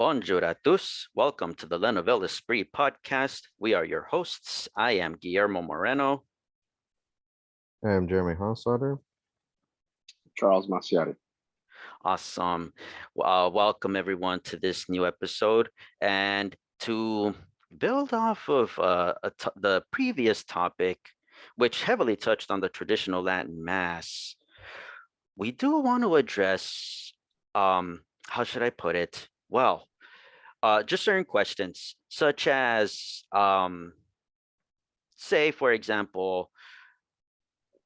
Bonjour à tous. Welcome to the Nouvel Esprit podcast. We are your hosts. I am Guillermo Moreno. I am Jeremy Hossotter. Charles Masiari. Awesome. Welcome everyone to this new episode. And to build off of the previous topic, which heavily touched on the traditional Latin Mass, we do want to address, how should I put it? Well, just certain questions, such as, say, for example,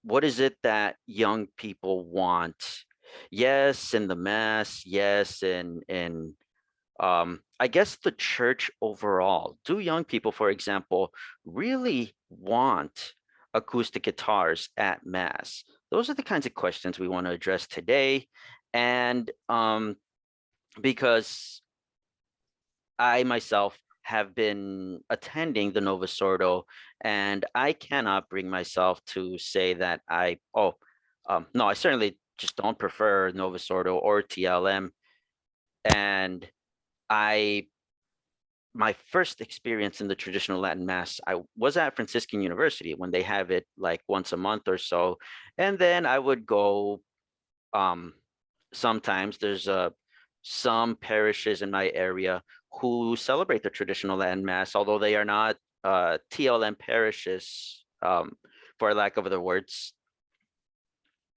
what is it that young people want? Yes, in the Mass, yes, in I guess the church overall. Do young people, for example, really want acoustic guitars at Mass? Those are the kinds of questions we want to address today. And because I myself have been attending the Novus Ordo, and I cannot bring myself to say that no, I certainly just don't prefer Novus Ordo or TLM. And my first experience in the traditional Latin Mass, I was at Franciscan University when they have it like once a month or so. And then I would go, sometimes there's some parishes in my area who celebrate the traditional Latin Mass, although they are not TLM parishes, for lack of other words.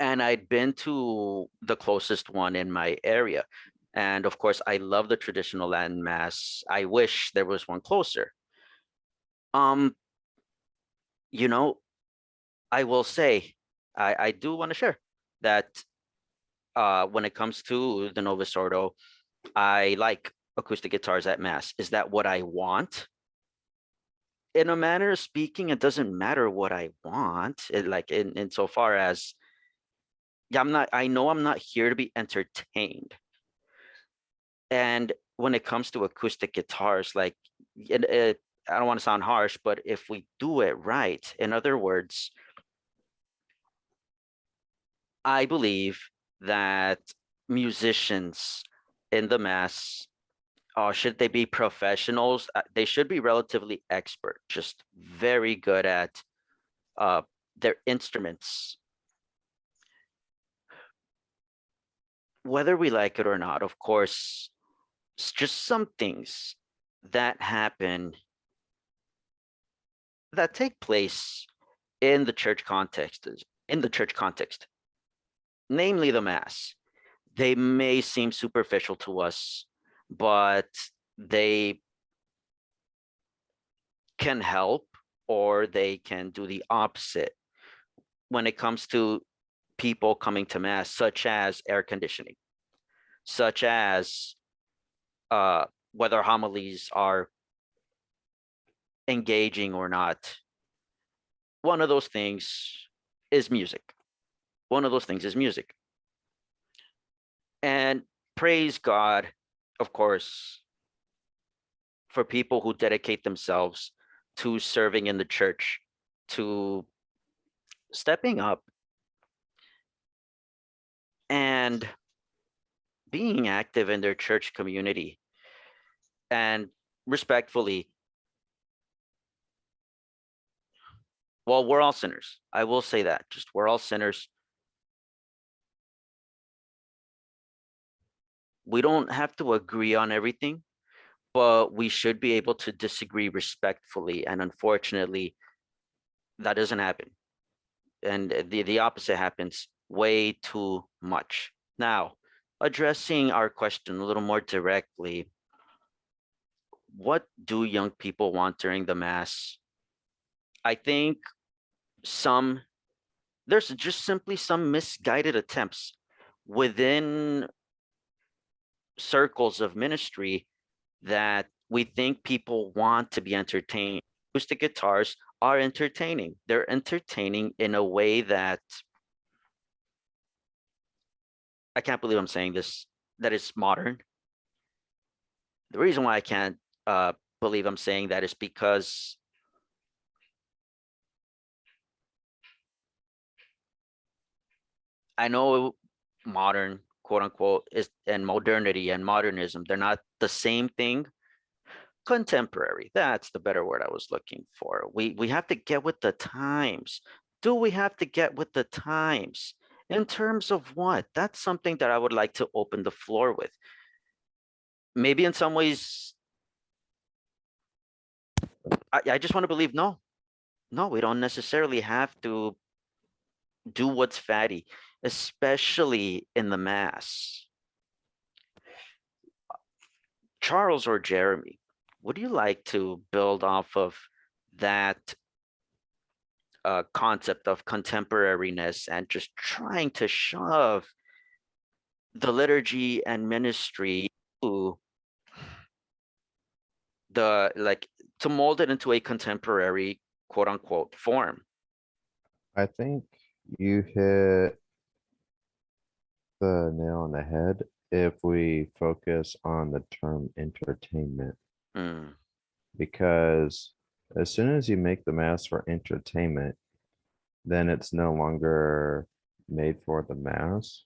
And I'd been to the closest one in my area. And of course, I love the traditional Latin Mass. I wish there was one closer. Um, you know, I will say, I do want to share that when it comes to the Novus Ordo, I like acoustic guitars at Mass. Is that what I want? In a manner of speaking, it doesn't matter what I want. Like in so far as, yeah, I know I'm not here to be entertained. And when it comes to acoustic guitars, like I don't want to sound harsh, but if we do it right, in other words, I believe that musicians in the Mass, should they be professionals? They should be relatively expert, just very good at their instruments. Whether we like it or not, of course, it's just some things that happen, that take place in the church context, namely the Mass. They may seem superficial to us, but they can help or they can do the opposite when it comes to people coming to Mass, such as air conditioning, such as whether homilies are engaging or not. One of those things is music. One of those things is music. And praise God, of course, for people who dedicate themselves to serving in the church, to stepping up and being active in their church community. And respectfully, well, we're all sinners. I will say that. Just we're all sinners. We don't have to agree on everything, but we should be able to disagree respectfully. And unfortunately, that doesn't happen. And the opposite happens way too much. Now, addressing our question a little more directly, what do young people want during the Mass? I think there's just simply some misguided attempts within circles of ministry that we think people want to be entertained. Acoustic guitars are entertaining. They're entertaining in a way that, I can't believe I'm saying this, that is modern. The reason why I can't believe I'm saying that is because I know modern, quote unquote is and modernity and modernism, they're not the same thing. Contemporary, that's the better word I was looking for. We have to get with the times. Do we have to get with the times? In terms of what? That's something that I would like to open the floor with. Maybe in some ways, I just want to believe no, we don't necessarily have to do what's fatty, especially in the mass. Charles or Jeremy, would you like to build off of that concept of contemporariness and just trying to shove the liturgy and ministry to to mold it into a contemporary quote unquote form? I think you hit the nail on the head if we focus on the term entertainment, Mm, because as soon as you make the mass for entertainment, then it's no longer made for the mass.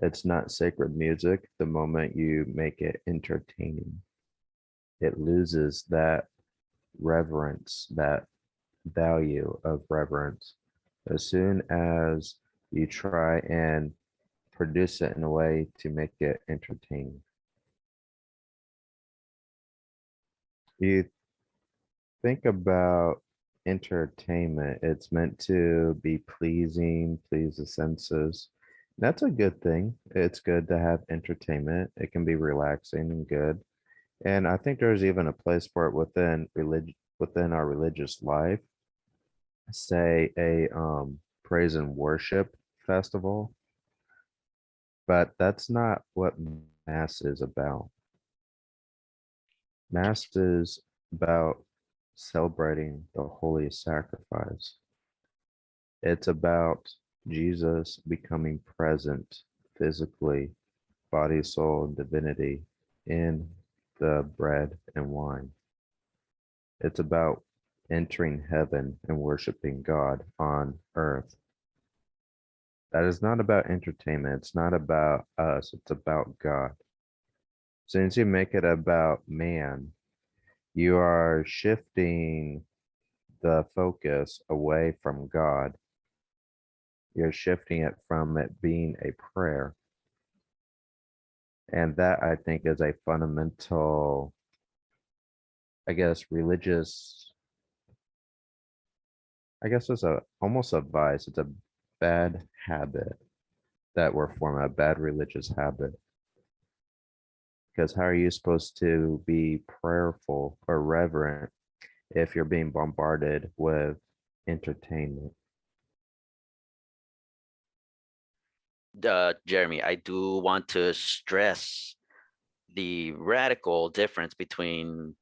It's not sacred music the moment you make it entertaining. It loses that reverence, that value of reverence. As soon as you try and produce it in a way to make it entertaining. You think about entertainment, it's meant to be pleasing, please the senses. That's a good thing. It's good to have entertainment. It can be relaxing and good. And I think there's even a place for it within our religious life. Say a praise and worship festival, but that's not what mass is about. Mass is about celebrating the holy sacrifice. It's about Jesus becoming present physically, body, soul, and divinity in the bread and wine. It's about entering heaven and worshiping God on earth. That is not about entertainment. It's not about us. It's about God. Since you make it about man, you are shifting the focus away from God. You're shifting it from it being a prayer. And that, I think, is a fundamental, I guess, religious, I guess it's almost a vice. It's a bad habit that we're forming, a bad religious habit. Because how are you supposed to be prayerful or reverent if you're being bombarded with entertainment? Jeremy, I do want to stress the radical difference between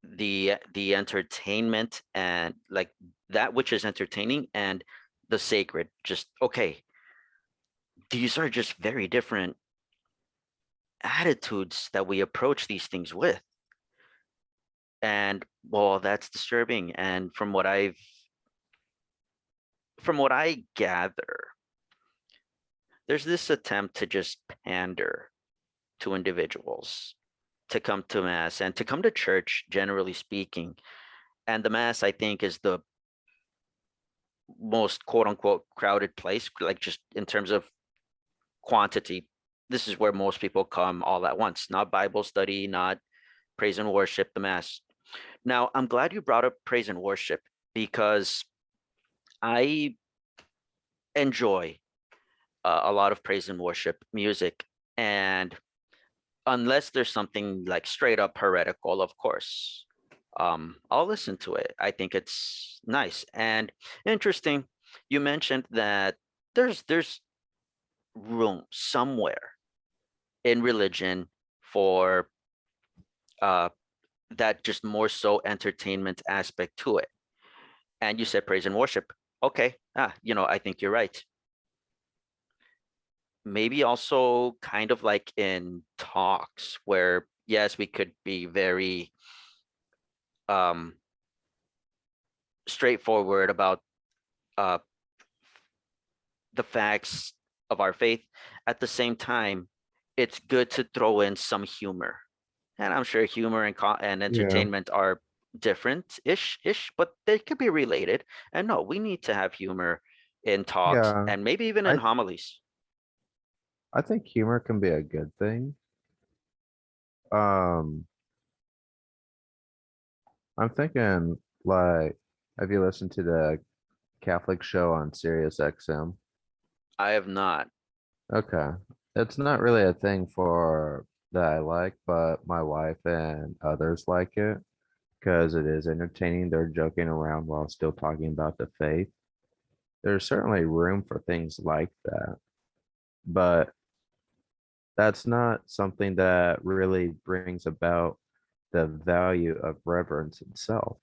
the entertainment and like that which is entertaining and the sacred. Just okay, these are just very different attitudes that we approach these things with. And well, that's disturbing. And from what I gather, there's this attempt to just pander to individuals to come to mass and to come to church, generally speaking. And the mass, I think, is the most quote unquote crowded place, like just in terms of quantity. This is where most people come all at once, not Bible study, not praise and worship, the mass. Now, I'm glad you brought up praise and worship because I enjoy a lot of praise and worship music. And unless there's something like straight up heretical, of course, I'll listen to it. I think it's nice and interesting. You mentioned that there's room somewhere in religion for that just more so entertainment aspect to it. And you said praise and worship. Okay, I think you're right. Maybe also kind of like in talks where yes, we could be very um straightforward about uh the facts of our faith. at the same time, it's good to throw in some humor. And I'm sure humor and Yeah. entertainment are different-ish, but they could be related. And no, we need to have humor in talks Yeah. and maybe even in I homilies. I think humor can be a good thing. Um, I'm thinking like, have you listened to the Catholic show on Sirius XM? I have not. Okay. It's not really a thing for that I like, but my wife and others like it because it is entertaining. They're joking around while still talking about the faith. There's certainly room for things like that, but that's not something that really brings about the value of reverence itself.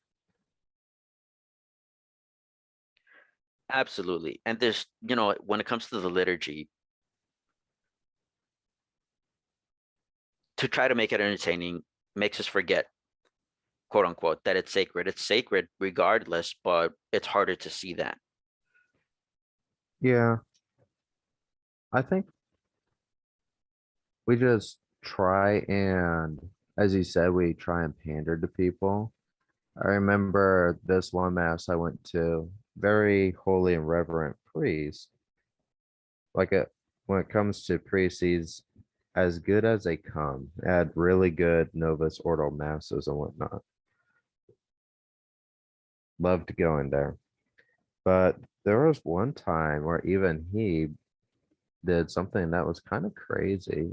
Absolutely. And there's, when it comes to the liturgy, to try to make it entertaining makes us forget, quote unquote, that it's sacred. It's sacred regardless, but it's harder to see that. Yeah, I think we just try and, as you said, we try and pander to people. I remember this one mass I went to, very holy and reverent priest. Like when it comes to priests, he's as good as they come. Had really good Novus Ordo masses and whatnot. Loved going there. But there was one time where even he did something that was kind of crazy.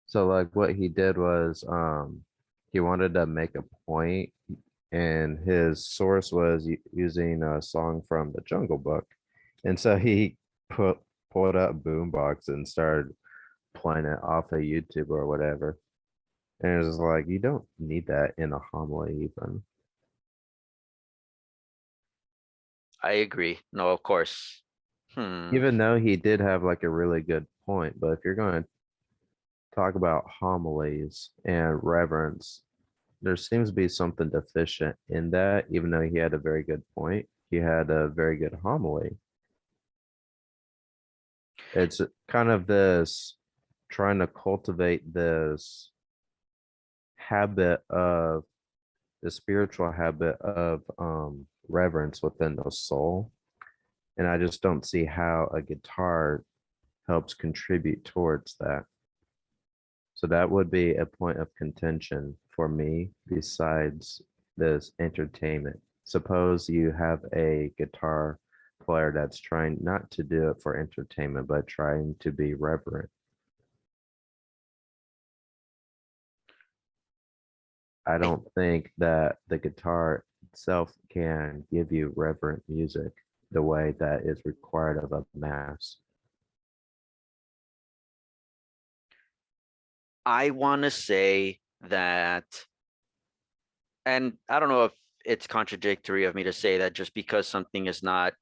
So like what he did was he wanted to make a point and his source was using a song from the Jungle Book. And so he put pulled up boombox and started playing it off of YouTube or whatever. And it was like you don't need that in a homily even. I agree. No, of course. Hmm. Even though he did have like a really good point, but if you're going to talk about homilies and reverence, there seems to be something deficient in that, even though he had a very good point. He had a very good homily. It's kind of this trying to cultivate this habit of the spiritual habit of reverence within the soul. And I just don't see how a guitar helps contribute towards that. So that would be a point of contention for me besides this entertainment. Suppose you have a guitar player that's trying not to do it for entertainment, but trying to be reverent. I I, don't think that the guitar itself can give you reverent music the way that is required of a mass. I want to say that, and I don't know if it's contradictory of me to say that just because something is not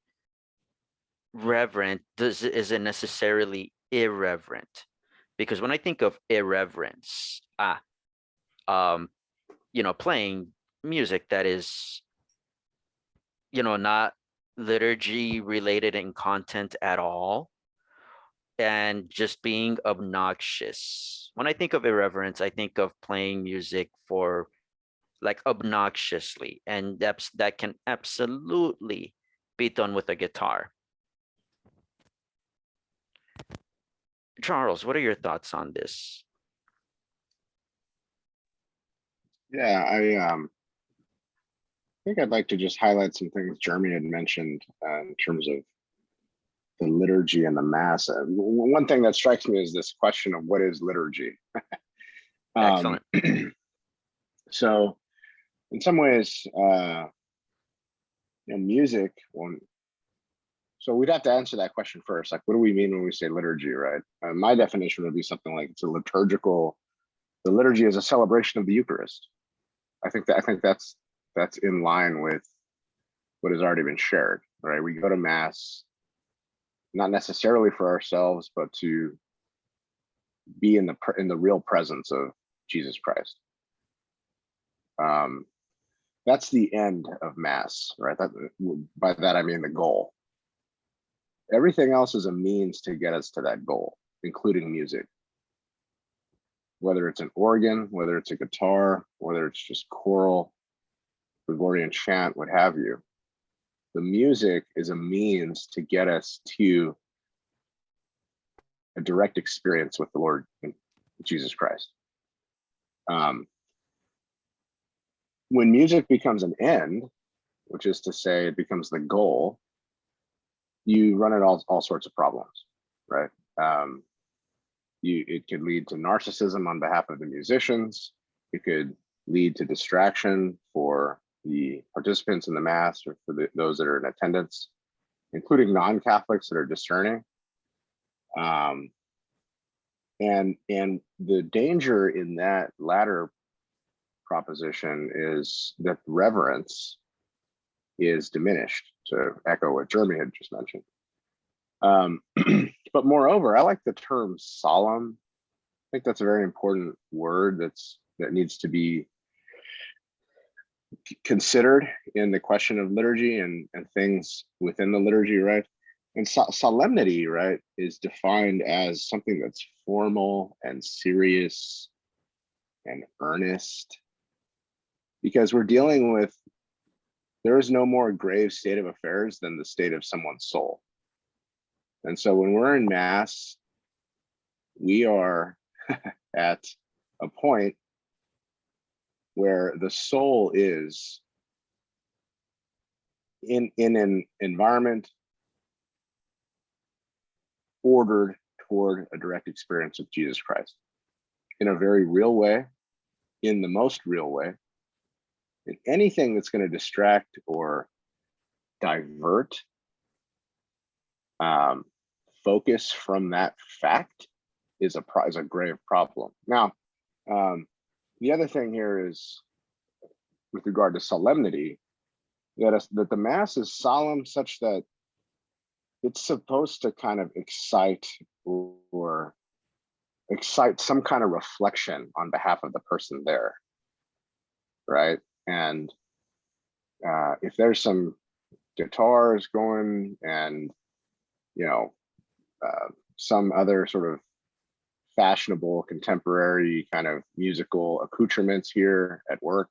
reverent isn't necessarily irreverent. Because when I think of irreverence, um, playing music that is, not liturgy related in content at all, and just being obnoxious. When I think of irreverence, I think of playing music for like obnoxiously, and that can absolutely be done with a guitar. Charles, what are your thoughts on this? Yeah, I think I'd like to just highlight some things Jeremy had mentioned in terms of the liturgy and the mass. One thing that strikes me is this question of what is liturgy. Um, Excellent. so, in some ways, music. So we'd have to answer that question first. Like, what do we mean when we say liturgy, right? My definition would be something like it's a liturgical. The liturgy is a celebration of the Eucharist. I think that's in line with what has already been shared, right? We go to mass not necessarily for ourselves, but to be in the real presence of Jesus Christ. Um, that's the end of mass, right? By that I mean the goal. Everything else is a means to get us to that goal. including music. Whether it's an organ, whether it's a guitar, whether it's just choral, Gregorian chant, what have you. The music is a means to get us to a direct experience with the Lord Jesus Christ. When music becomes an end, which is to say it becomes the goal, you run into all sorts of problems, right? It could lead to narcissism on behalf of the musicians. It could lead to distraction for the participants in the mass or for those that are in attendance, including non-Catholics that are discerning. And the danger in that latter proposition is that reverence is diminished, to echo what Jeremy had just mentioned. But moreover, I like the term solemn. I think that's a very important word that needs to be considered in the question of liturgy and things within the liturgy, right? And solemnity, right, is defined as something that's formal and serious and earnest, because we're dealing with, there is no more grave state of affairs than the state of someone's soul. And so when we're in Mass, we are at a point where the soul is in an environment ordered toward a direct experience of Jesus Christ in a very real way, in the most real way. And anything that's going to distract or divert focus from that fact is a grave problem. Now, the other thing here is, with regard to solemnity, that the Mass is solemn such that it's supposed to kind of excite or excite some kind of reflection on behalf of the person there, right? And if there's some guitars going and, you know, some other sort of fashionable contemporary kind of musical accoutrements here at work,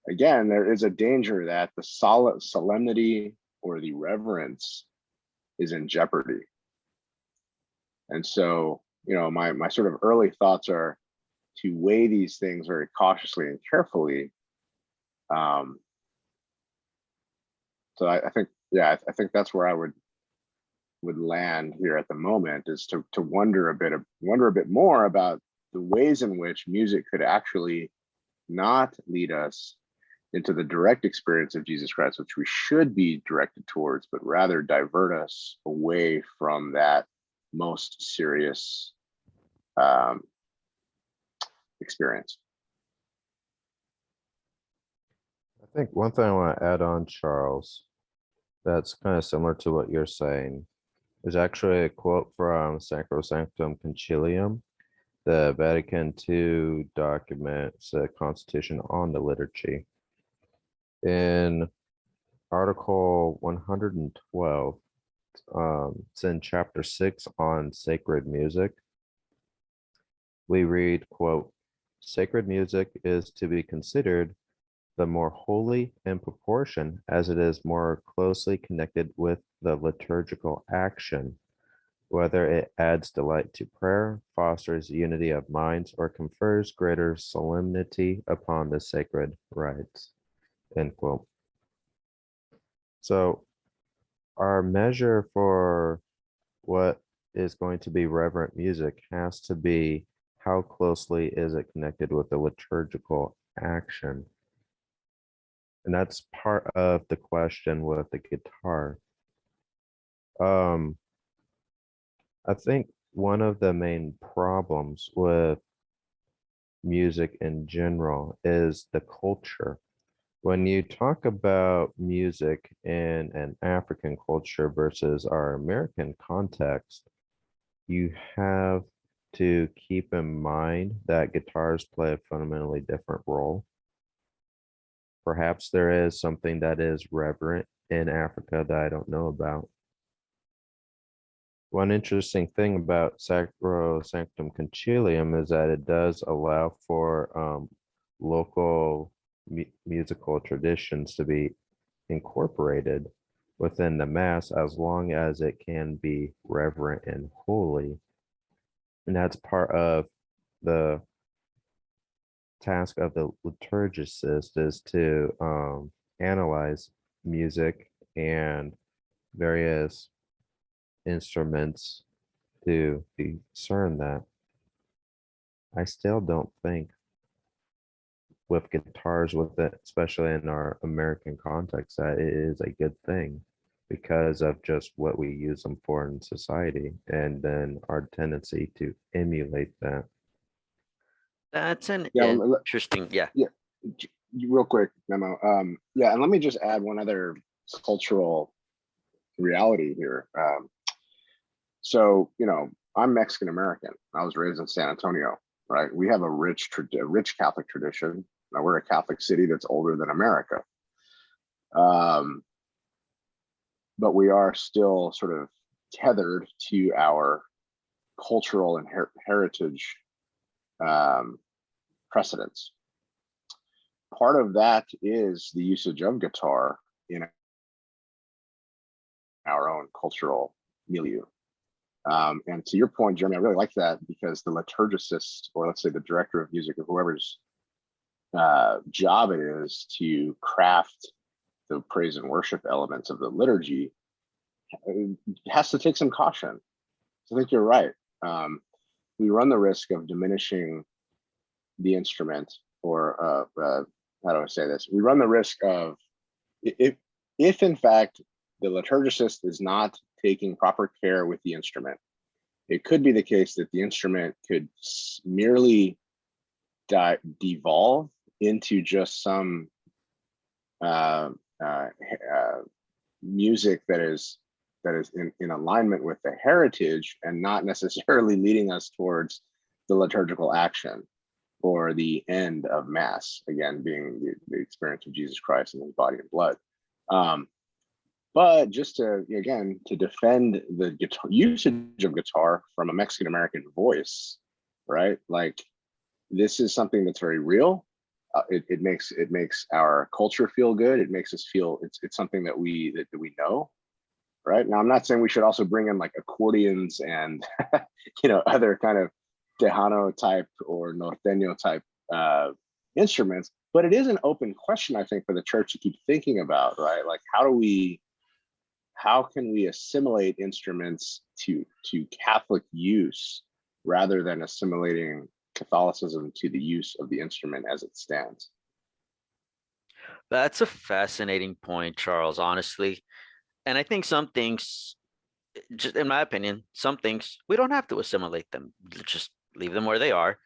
again, there is a danger that the solemnity or the reverence is in jeopardy. And so, you know, my sort of early thoughts are to weigh these things very cautiously and carefully. So I think, yeah, I think that's where I would land here at the moment, is to wonder a bit more about the ways in which music could actually not lead us into the direct experience of Jesus Christ, which we should be directed towards, but rather divert us away from that most serious experience. I think one thing I want to add on, Charles, that's kind of similar to what you're saying, is actually a quote from Sacrosanctum Concilium, the Vatican II document, it's a constitution on the liturgy. In Article 112, it's in Chapter 6 on sacred music. We read, quote, "Sacred music is to be considered the more holy in proportion as it is more closely connected with the liturgical action, whether it adds delight to prayer, fosters unity of minds, or confers greater solemnity upon the sacred rites," end quote. So our measure for what is going to be reverent music has to be, how closely is it connected with the liturgical action? And that's part of the question with the guitar. I think one of the main problems with music in general is the culture. When you talk about music in an African culture versus our American context, you have to keep in mind that guitars play a fundamentally different role. Perhaps there is something that is reverent in Africa that I don't know about. One interesting thing about Sacrosanctum Concilium is that it does allow for local musical traditions to be incorporated within the Mass as long as it can be reverent and holy. And that's part of the task of the liturgicist is to analyze music and various instruments to discern that. I still don't think with guitars with it, especially in our American context, that it is a good thing because of just what we use them for in society and then our tendency to emulate that. That's an Yeah, interesting, yeah. yeah. Real quick, Memo. Yeah, and let me just add one other cultural reality here. So, I'm Mexican American. I was raised in San Antonio, right? We have a rich Catholic tradition. Now, we're a Catholic city that's older than America. But we are still sort of tethered to our cultural and heritage precedents. Part of that is the usage of guitar in our own cultural milieu. And to your point, Jeremy, I really like that because the liturgicist, or let's say the director of music, or whoever's job it is to craft the praise and worship elements of the liturgy, has to take some caution. So I think you're right. We run the risk of diminishing the instrument, or how do I say this? We run the risk of, if in fact the liturgicist is not taking proper care with the instrument, it could be the case that the instrument could merely devolve into just some music that is in alignment with the heritage and not necessarily leading us towards the liturgical action or the end of Mass, again being the experience of Jesus Christ and his body and blood. But just to defend the usage of guitar from a Mexican American voice, right? Like, this is something that's very real. It makes our culture feel good. It makes us feel it's something that we know, right? Now, I'm not saying we should also bring in like accordions and other kind of Tejano type or Norteño type instruments, but it is an open question, I think, for the church to keep thinking about, right? Like, how can we assimilate instruments to Catholic use rather than assimilating Catholicism to the use of the instrument as it stands? That's a fascinating point, Charles, honestly. And I think some things, just in my opinion, some things we don't have to assimilate them. Just leave them where they are,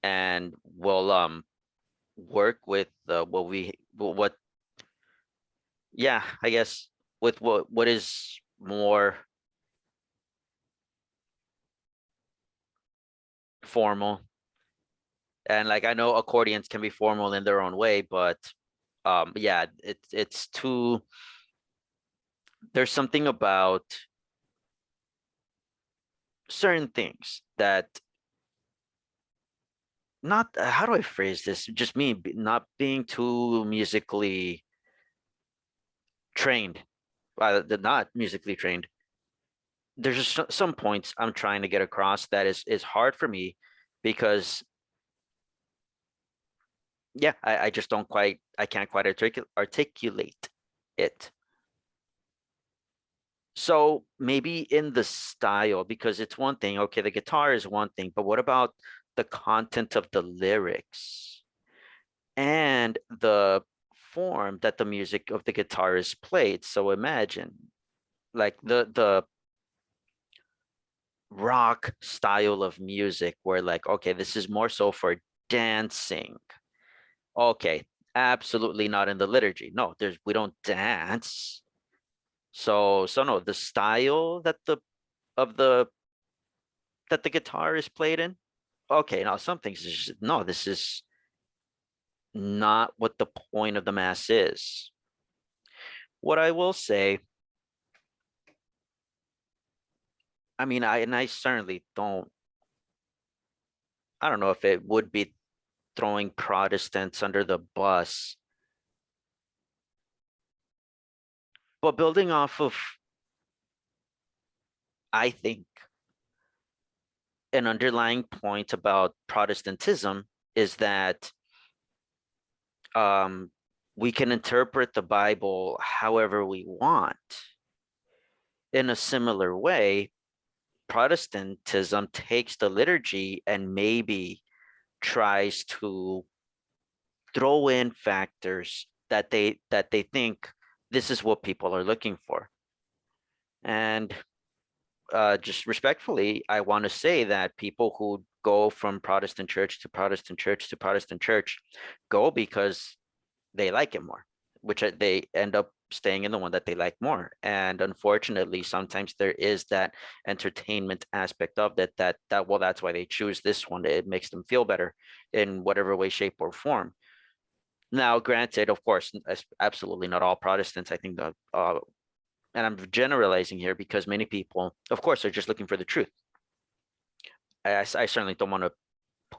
and we'll work with what yeah, I guess with what is more formal. And like, I know accordions can be formal in their own way, but yeah, it's too, there's something about certain things that, not, how do I phrase this? Just me not being too musically trained, not musically trained. There's just some points I'm trying to get across that is hard for me because, yeah, I just don't quite, I can't quite articulate it. So maybe in the style, because it's one thing, okay, the guitar is one thing, but what about the content of the lyrics and the form that the music of the guitar is played? So imagine like the rock style of music where, like, okay, this is more so for dancing. Okay, absolutely not in the liturgy. No, we don't dance. So no, the style that the guitar is played in. Okay, now some things is just, no, this is not what the point of the Mass is. What I will say, I mean, I certainly don't, I don't know if it would be throwing Protestants under the bus, but building off of, I think, an underlying point about Protestantism is that we can interpret the Bible however we want. In a similar way, Protestantism takes the liturgy and maybe tries to throw in factors that they think this is what people are looking for. And just respectfully, I want to say that people who go from Protestant church to Protestant church to Protestant church go because they like it more, which they end up staying in the one that they like more. And unfortunately, sometimes there is that entertainment aspect of that well, that's why they choose this one. It makes them feel better in whatever way, shape, or form. Now, granted, of course, absolutely not all Protestants. I think the and I'm generalizing here because many people, of course, are just looking for the truth. I certainly don't want to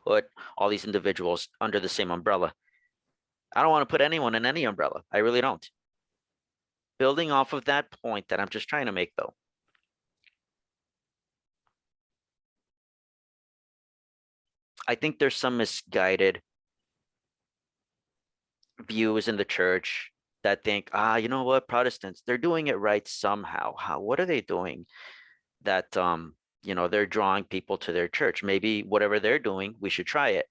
put all these individuals under the same umbrella. I don't want to put anyone in any umbrella. I really don't. Building off of that point that I'm just trying to make, though, I think there's some misguided views in the church that think, you know what, Protestants, they're doing it right somehow. What are they doing that, they're drawing people to their church? Maybe whatever they're doing, we should try it.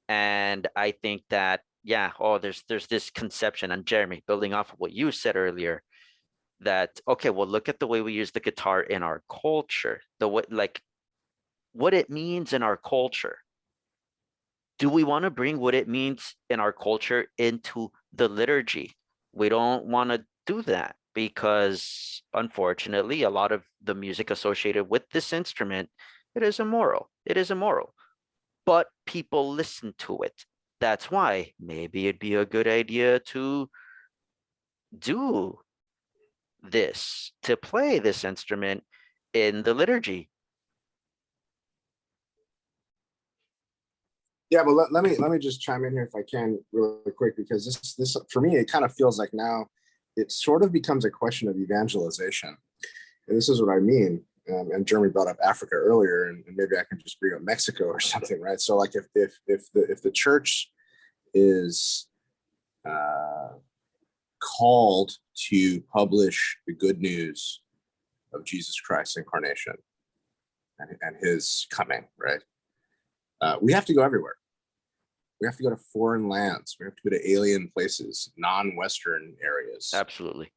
And I think that, yeah, there's this conception, and Jeremy, building off of what you said earlier, that, okay, well, look at the way we use the guitar in our culture, the way, like, what it means in our culture. Do we want to bring what it means in our culture into the liturgy? We don't want to do that because, unfortunately, a lot of the music associated with this instrument, it is immoral. It is immoral. But people listen to it. That's why maybe it'd be a good idea to do this, to play this instrument in the liturgy. Yeah, but let me just chime in here if I can really quick, because this for me, it kind of feels like now it sort of becomes a question of evangelization. And this is what I mean. And Jeremy brought up Africa earlier, and maybe I can just bring up Mexico or something, right? So like if the church is called to publish the good news of Jesus Christ's incarnation and his coming, right? We have to go everywhere. We have to go to foreign lands. We have to go to alien places, non-Western areas. Absolutely.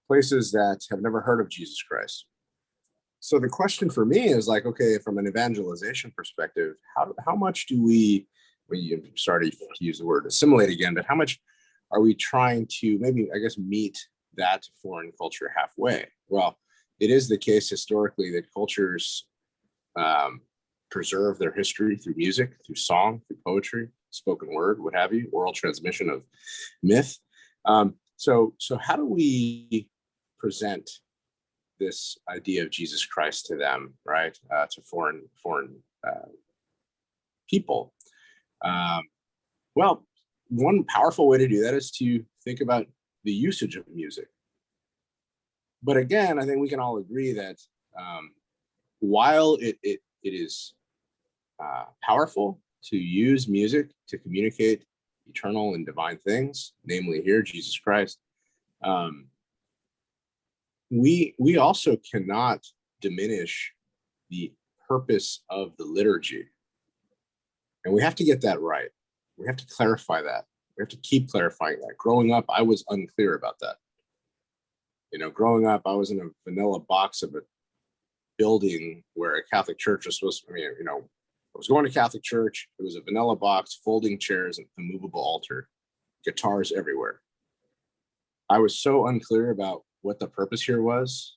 Places that have never heard of Jesus Christ. So the question for me is like, okay, from an evangelization perspective, how much do we, sorry to use the word assimilate again, but how much are we trying to maybe, I guess, meet that foreign culture halfway? Well, it is the case historically that cultures preserve their history through music, through song, through poetry, spoken word, what have you, oral transmission of myth. So how do we present this idea of Jesus Christ to them, right? To foreign people. Well, one powerful way to do that is to think about the usage of music. But again, I think we can all agree that while it is powerful to use music to communicate eternal and divine things, namely here, Jesus Christ, we also cannot diminish the purpose of the liturgy. And we have to get that right. We have to clarify that. We have to keep clarifying that. Growing up, I was unclear about that. Growing up, I was in a vanilla box of a building where a Catholic church was supposed to, I was going to Catholic church. It was a vanilla box, folding chairs, and a movable altar, guitars everywhere. I was so unclear about what the purpose here was.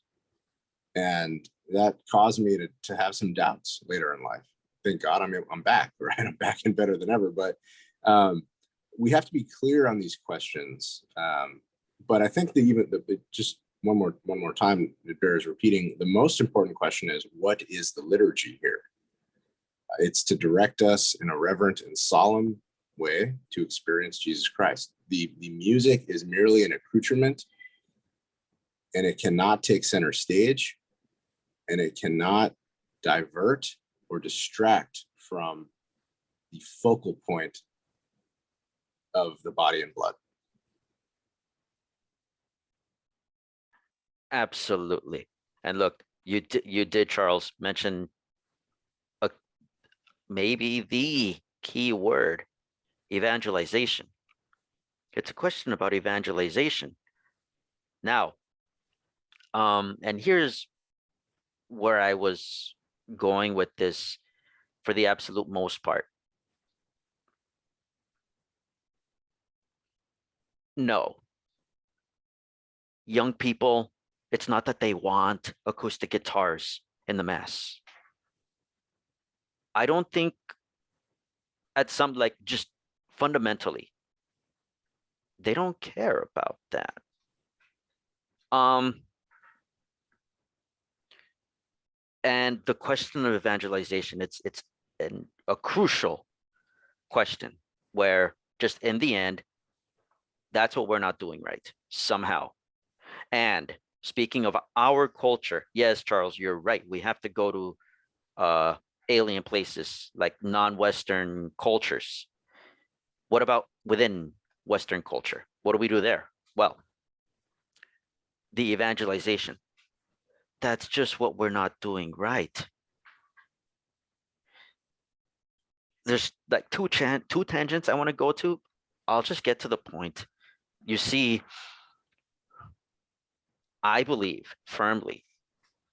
And that caused me to have some doubts later in life. Thank God I'm back, right? I'm back and better than ever. But we have to be clear on these questions. But I think that just one more time, it bears repeating. The most important question is, what is the liturgy here? It's to direct us in a reverent and solemn way to experience Jesus Christ. The music is merely an accoutrement, and it cannot take center stage, and it cannot divert or distract from the focal point of the body and blood. Absolutely. And look, you did, Charles, mention maybe the key word, evangelization. It's a question about evangelization. Now, and here's where I was going with this for the absolute most part. No. Young people, it's not that they want acoustic guitars in the mass. I don't think at some, like, just fundamentally, they don't care about that. And the question of evangelization, it's a crucial question where just in the end, that's what we're not doing right somehow. And speaking of our culture, yes, Charles, you're right. We have to go to alien places, like non-Western cultures. What about within Western culture? What do we do there? Well, the evangelization. That's just what we're not doing right. There's like two tangents I want to go to. I'll just get to the point. You see, I believe firmly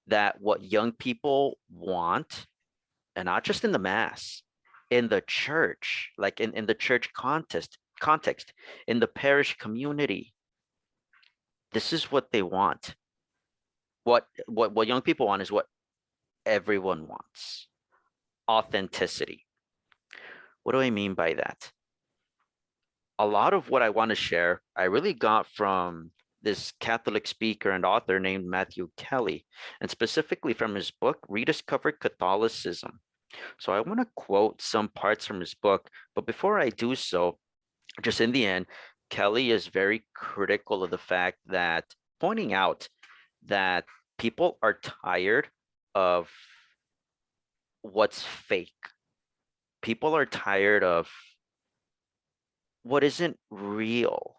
that what young people want, and not just in the mass, in the church, like in the church context, in the parish community, this is what they want. What young people want is what everyone wants: authenticity. What do I mean by that? A lot of what I want to share, I really got from this Catholic speaker and author named Matthew Kelly, and specifically from his book, Rediscover Catholicism. So I want to quote some parts from his book, but before I do so, just in the end, Kelly is very critical of the fact that, pointing out that people are tired of what's fake. People are tired of what isn't real.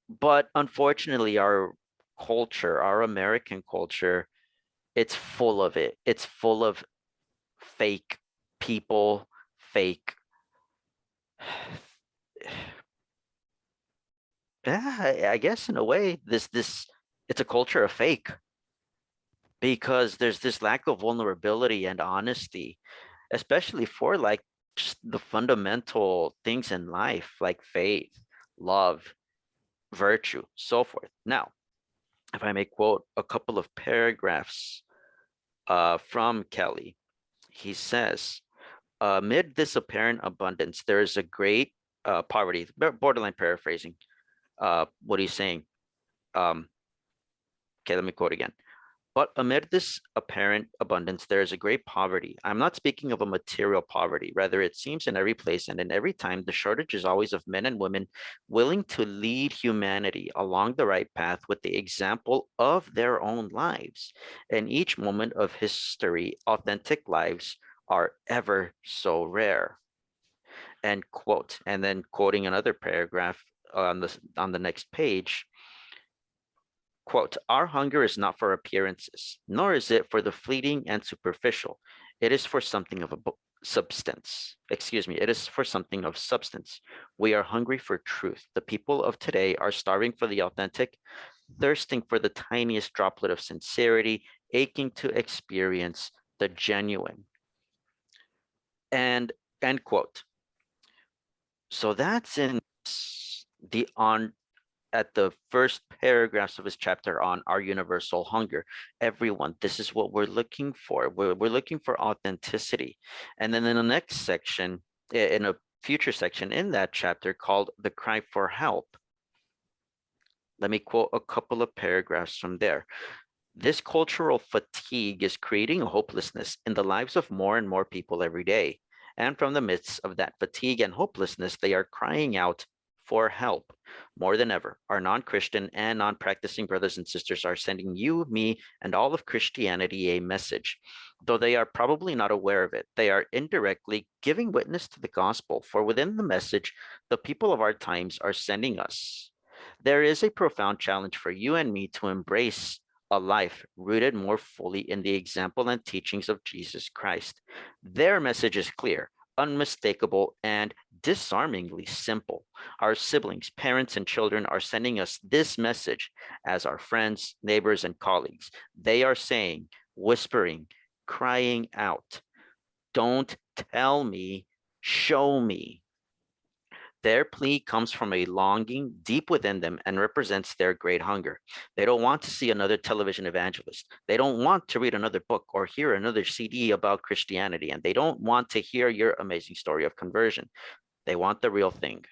But unfortunately, our culture, our American culture, it's full of it. It's full of fake people, fake. Yeah, I guess in a way, this it's a culture of fake, because there's this lack of vulnerability and honesty, especially for like just the fundamental things in life, like faith, love, virtue, so forth. Now, if I may quote a couple of paragraphs from Kelly, he says, amid this apparent abundance, there is a great poverty, borderline paraphrasing what he's saying. Okay, let me quote again. But amid this apparent abundance, there is a great poverty. I'm not speaking of a material poverty. Rather, it seems in every place and in every time, the shortage is always of men and women willing to lead humanity along the right path with the example of their own lives. In each moment of history, authentic lives are ever so rare. End quote. And then quoting another paragraph on the next page, quote, our hunger is not for appearances, nor is it for the fleeting and superficial. It is for something of a substance. Excuse me, it is for something of substance. We are hungry for truth. The people of today are starving for the authentic, thirsting for the tiniest droplet of sincerity, aching to experience the genuine. And end quote. So that's in the at the first paragraphs of his chapter on our universal hunger. Everyone, this is what we're looking for. We're looking for authenticity. And then in the next section, in a future section in that chapter called The Cry for Help, Let me quote a couple of paragraphs from there. This cultural fatigue is creating a hopelessness in the lives of more and more people every day. And from the midst of that fatigue and hopelessness, they are crying out for help. More than ever, our non-Christian and non-practicing brothers and sisters are sending you, me, and all of Christianity a message. Though they are probably not aware of it, they are indirectly giving witness to the gospel, for within the message, the people of our times are sending us. There is a profound challenge for you and me to embrace a life rooted more fully in the example and teachings of Jesus Christ. Their message is clear, unmistakable, and disarmingly simple. Our siblings, parents, and children are sending us this message as our friends, neighbors, and colleagues. They are saying, whispering, crying out, "Don't tell me, show me." Their plea comes from a longing deep within them and represents their great hunger. They don't want to see another television evangelist. They don't want to read another book or hear another CD about Christianity. And they don't want to hear your amazing story of conversion. They want the real thing.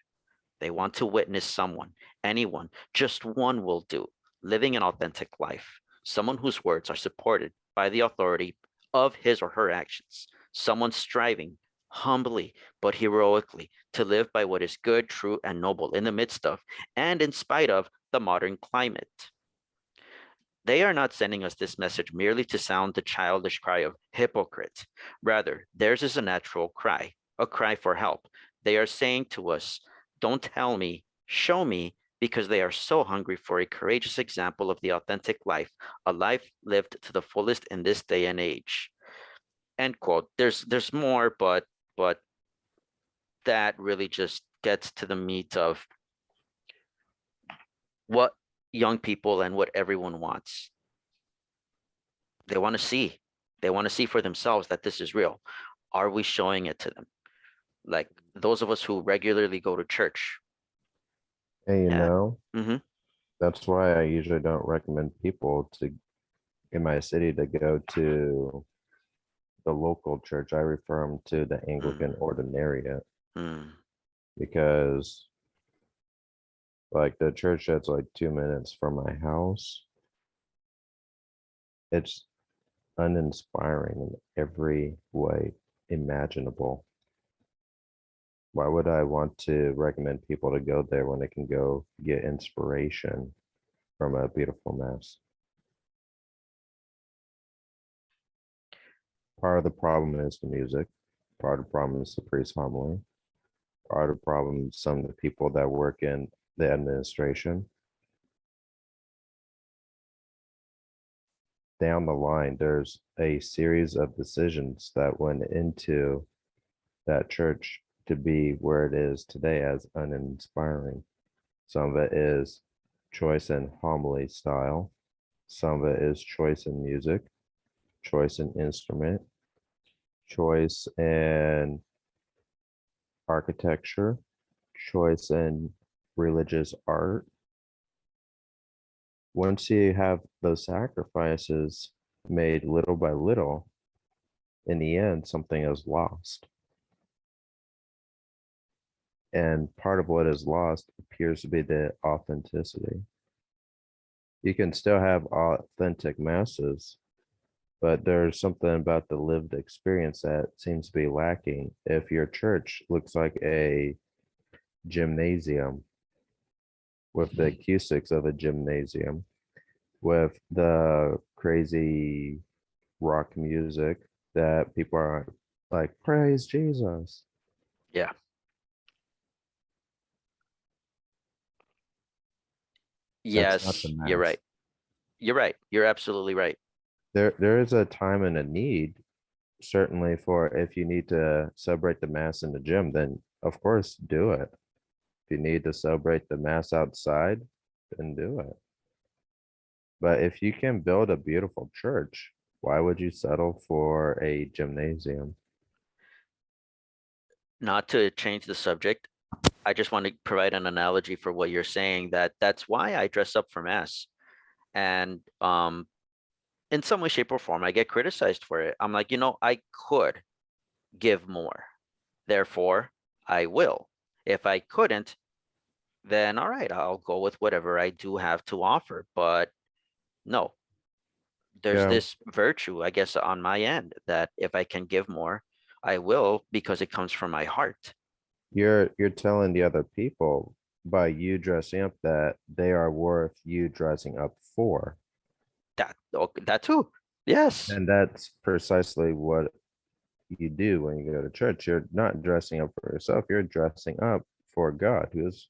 They want to witness someone, anyone, just one will do, living an authentic life. Someone whose words are supported by the authority of his or her actions. Someone striving humbly but heroically to live by what is good, true, and noble in the midst of and in spite of the modern climate. They are not sending us this message merely to sound the childish cry of hypocrite. Rather, theirs is a natural cry, a cry for help. They are saying to us, don't tell me, show me, because they are so hungry for a courageous example of the authentic life, a life lived to the fullest in this day and age. End quote. There's more, but that really just gets to the meat of what young people and what everyone wants. They want to see. They want to see for themselves that this is real. Are we showing it to them? Like those of us who regularly go to church. And Yeah. that's why I usually don't recommend people in my city to go to the local church. I refer them to the Anglican Ordinariate Mm. because like the church that's like 2 minutes from my house, it's uninspiring in every way imaginable. Why would I want to recommend people to go there when they can go get inspiration from a beautiful mass? Part of the problem is the music. Part of the problem is the priest homily. Part of the problem is some of the people that work in the administration. Down the line, there's a series of decisions that went into that church to be where it is today as uninspiring. Some of it is choice in homily style. Some of it is choice in music, choice in instrument, choice in architecture, choice in religious art. Once you have those sacrifices made little by little, in the end, something is lost. And part of what is lost appears to be the authenticity. You can still have authentic masses, but there's something about the lived experience that seems to be lacking. If your church looks like a gymnasium with the acoustics of a gymnasium, with the crazy rock music that people are like, praise Jesus. Yeah. That's not the Yes, you're mass. right. You're right. You're absolutely right. There is a time and a need, certainly, for if you need to celebrate the mass in the gym, then of course do it. If you need to celebrate the mass outside, then do it. But if you can build a beautiful church, why would you settle for a gymnasium? Not to change the subject, I just want to provide an analogy for what you're saying, that's why I dress up for mass. And in some way, shape, or form, I get criticized for it. I'm like, I could give more. Therefore, I will. If I couldn't, then all right, I'll go with whatever I do have to offer. But no, there's Yeah, this virtue, I guess, on my end that if I can give more, I will, because it comes from my heart. you're telling the other people by you dressing up that they are worth you dressing up for. That too. Yes. And that's precisely what you do when you go to church. You're not dressing up for yourself, you're dressing up for God, who's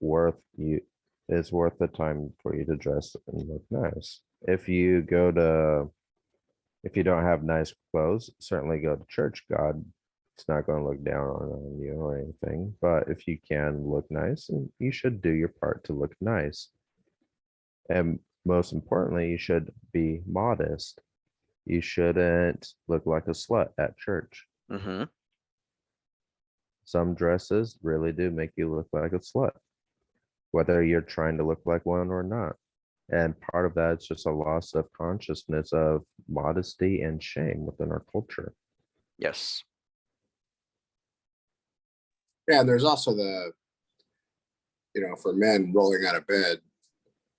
worth you is worth the time for you to dress and look nice. If you don't have nice clothes, certainly go to church. God it's not going to look down on you or anything. But if you can look nice, and you should do your part to look nice. And most importantly, you should be modest. You shouldn't look like a slut at church. Mm-hmm. Some dresses really do make you look like a slut, whether you're trying to look like one or not. And part of that is just a loss of consciousness of modesty and shame within our culture. Yes. Yeah, and there's also the, for men rolling out of bed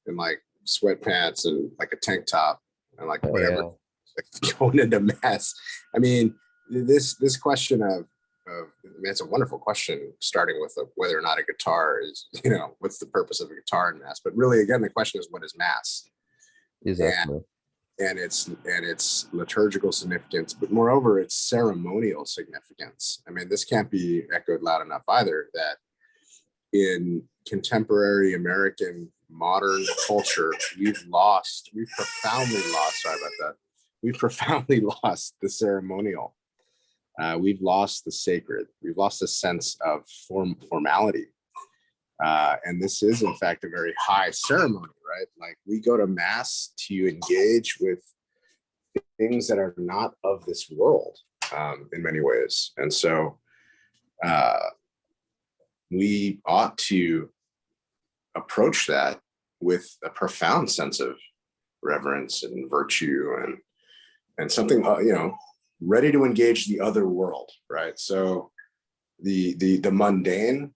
in like sweatpants and like a tank top and like whatever, Yeah. like, going into mass. I mean, this question of I mean, it's a wonderful question, starting with whether or not a guitar is, what's the purpose of a guitar in mass? But really, again, the question is, what is mass? Exactly. And its liturgical significance, but moreover, its ceremonial significance. I mean, this can't be echoed loud enough either, that in contemporary American modern culture, we've profoundly lost, sorry about that, we've profoundly lost the ceremonial. We've lost the sacred. We've lost a sense of formality. And this is, in fact, a very high ceremony, right? Like, we go to mass to engage with things that are not of this world, in many ways. And so we ought to approach that with a profound sense of reverence and virtue and something, ready to engage the other world, right? So the mundane,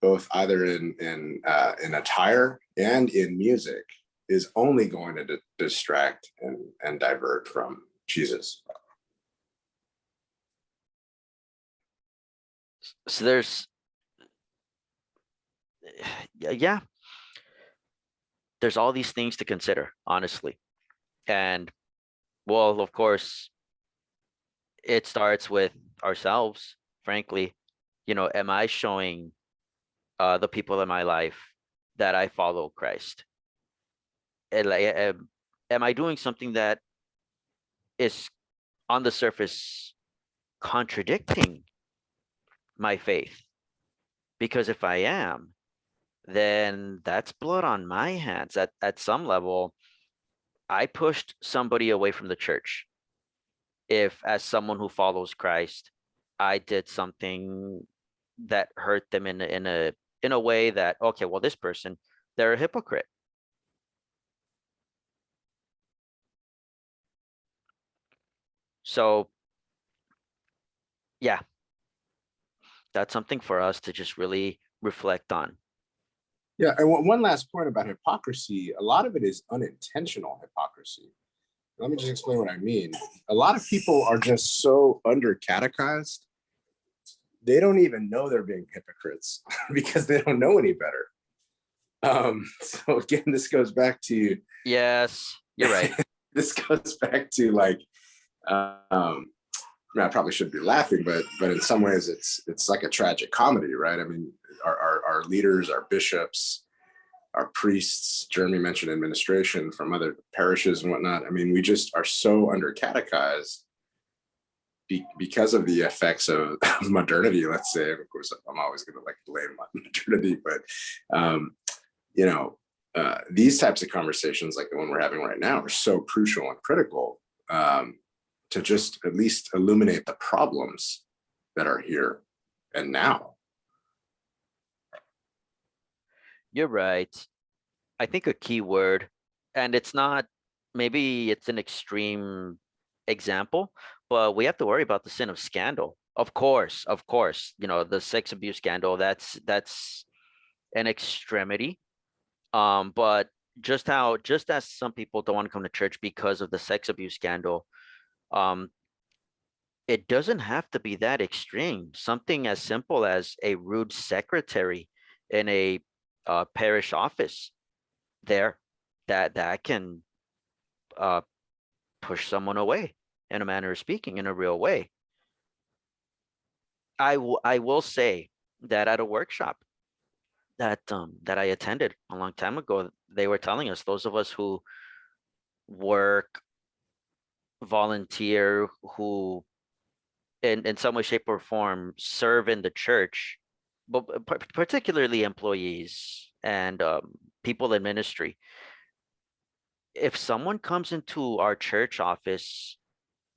both either in attire and in music, is only going to distract and divert from Jesus. So yeah, there's all these things to consider, honestly. And well, of course, it starts with ourselves, frankly. Am I showing the people in my life that I follow Christ? And like, am I doing something that is on the surface contradicting my faith? Because if I am, then that's blood on my hands. At some level, I pushed somebody away from the church. If, as someone who follows Christ, I did something that hurt them in a way that, okay, well, this person, they're a hypocrite. So yeah, that's something for us to just really reflect on. Yeah, and one last point about hypocrisy, a lot of it is unintentional hypocrisy. Let me just explain what I mean. A lot of people are just so under catechized, they don't even know they're being hypocrites because they don't know any better. So again, this goes back to, Yes, you're right. this goes back to like, I probably shouldn't be laughing, but in some ways it's like a tragic comedy, right? I mean, our leaders, our bishops, our priests, Jeremy mentioned administration from other parishes and whatnot. I mean, we just are so under catechized because of the effects of modernity, let's say. Of course, I'm always going to like blame modernity, but these types of conversations, like the one we're having right now, are so crucial and critical, to just at least illuminate the problems that are here and now. You're right. I think a key word, and it's not, maybe it's an extreme example, but we have to worry about the sin of scandal. Of course, the sex abuse scandal, that's an extremity. But just as some people don't want to come to church because of the sex abuse scandal, it doesn't have to be that extreme. Something as simple as a rude secretary in a parish office there that can push someone away, in a manner of speaking, in a real way. I will say that at a workshop that I attended a long time ago, they were telling us, those of us who work, volunteer, who in some way, shape, or form serve in the church, but particularly employees and people in ministry. If someone comes into our church office,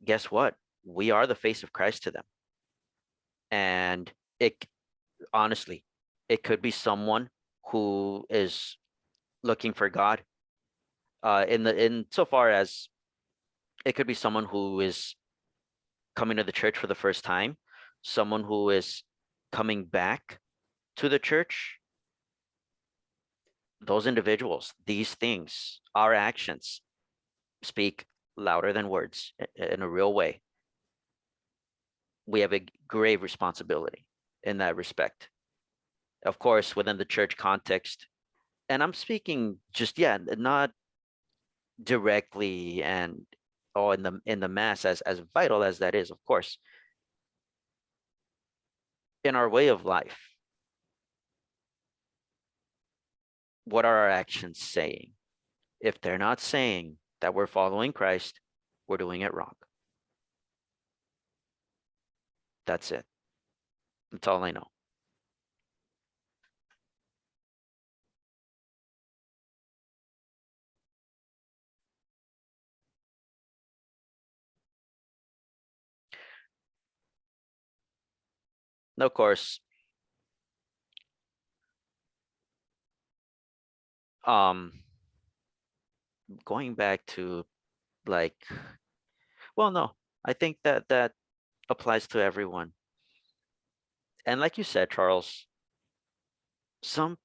guess what? We are the face of Christ to them. And it honestly, it could be someone who is looking for God. In so far as it could be someone who is coming to the church for the first time, someone who is coming back to the church. Those individuals, these things, our actions speak louder than words in a real way. We have a grave responsibility in that respect. Of course, within the church context, and I'm speaking just, yeah, not directly and in the mass, as vital as that is, of course, in our way of life. What are our actions saying? If they're not saying that we're following Christ, we're doing it wrong. That's it. That's all I know. Now, of course, going back to, like, well, no, I think that applies to everyone. And like you said, Charles, some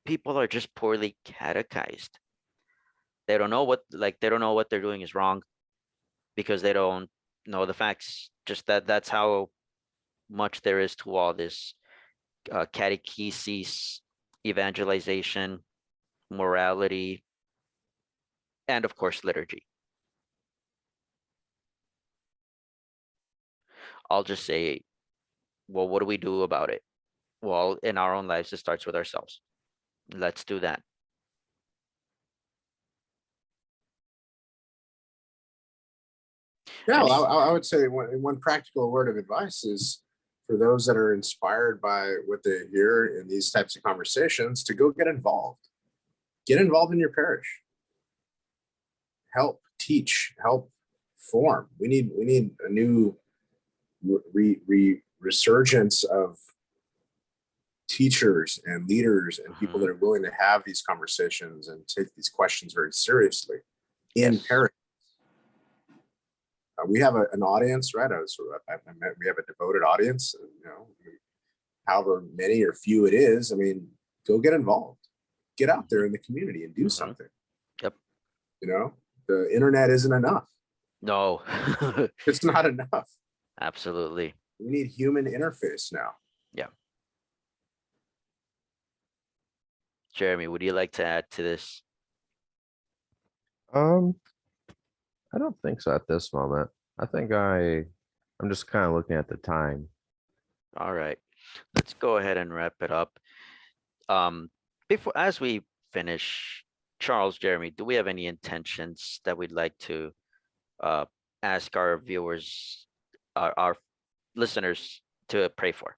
people are just poorly catechized. They don't know they don't know what they're doing is wrong because they don't know the facts. Just that's how much there is to all this catechesis, evangelization, morality, and of course, liturgy. I'll just say, well, what do we do about it? Well, in our own lives, it starts with ourselves. Let's do that. Yeah, And well, I would say one practical word of advice is for those that are inspired by what they hear in these types of conversations to go get involved. Get involved in your parish. Help teach, help form. We need a new resurgence of teachers and leaders and people that are willing to have these conversations and take these questions very seriously in yes. parish. We have an audience, right? We have a devoted audience, you know, however many or few it is. I mean, go get involved, get out there in the community and do something. Yep. You know, the internet isn't enough. No. It's not enough. Absolutely. We need human interface now. Yeah. Jeremy, would you like to add to this? I don't think so at this moment. I think I'm just kind of looking at the time. All right. Let's go ahead and wrap it up. As we finish, Charles, Jeremy, do we have any intentions that we'd like to ask our viewers, our listeners, to pray for?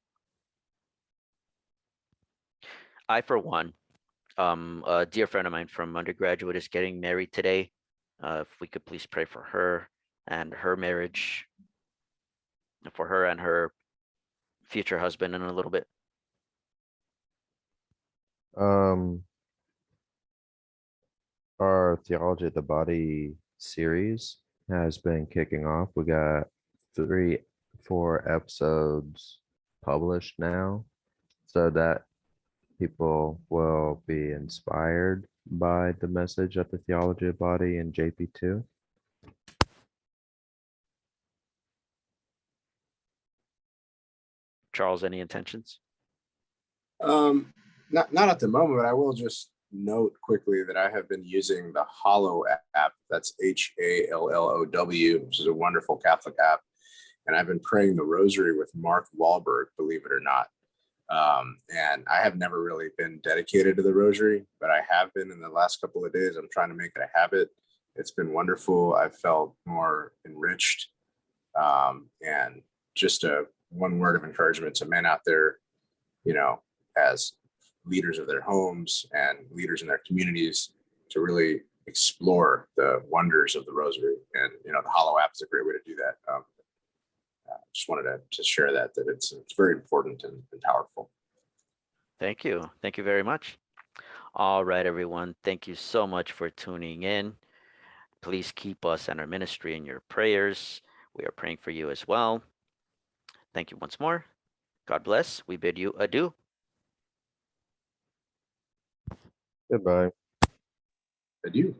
I, for one, a dear friend of mine from undergraduate is getting married today. If we could please pray for her and her marriage, for her and her future husband in a little bit. Our Theology of the Body series has been kicking off. We got 4 episodes published now. So that people will be inspired by the message of the theology of body in JP2. Charles, any intentions? Not at the moment, but I will just note quickly that I have been using the Hallow app. That's HALLOW, which is a wonderful Catholic app. And I've been praying the rosary with Mark Wahlberg, believe it or not. And I have never really been dedicated to the rosary, but I have been in the last couple of days. I'm trying to make it a habit. It's been wonderful. I've felt more enriched. And just one word of encouragement to men out there, as leaders of their homes and leaders in their communities, to really explore the wonders of the rosary. And, the Hallow app is a great way to do that. Just wanted to share that it's very important and powerful. Thank you. Thank you very much. All right, everyone. Thank you so much for tuning in. Please keep us and our ministry in your prayers. We are praying for you as well. Thank you once more. God bless. We bid you adieu. Goodbye. Adieu.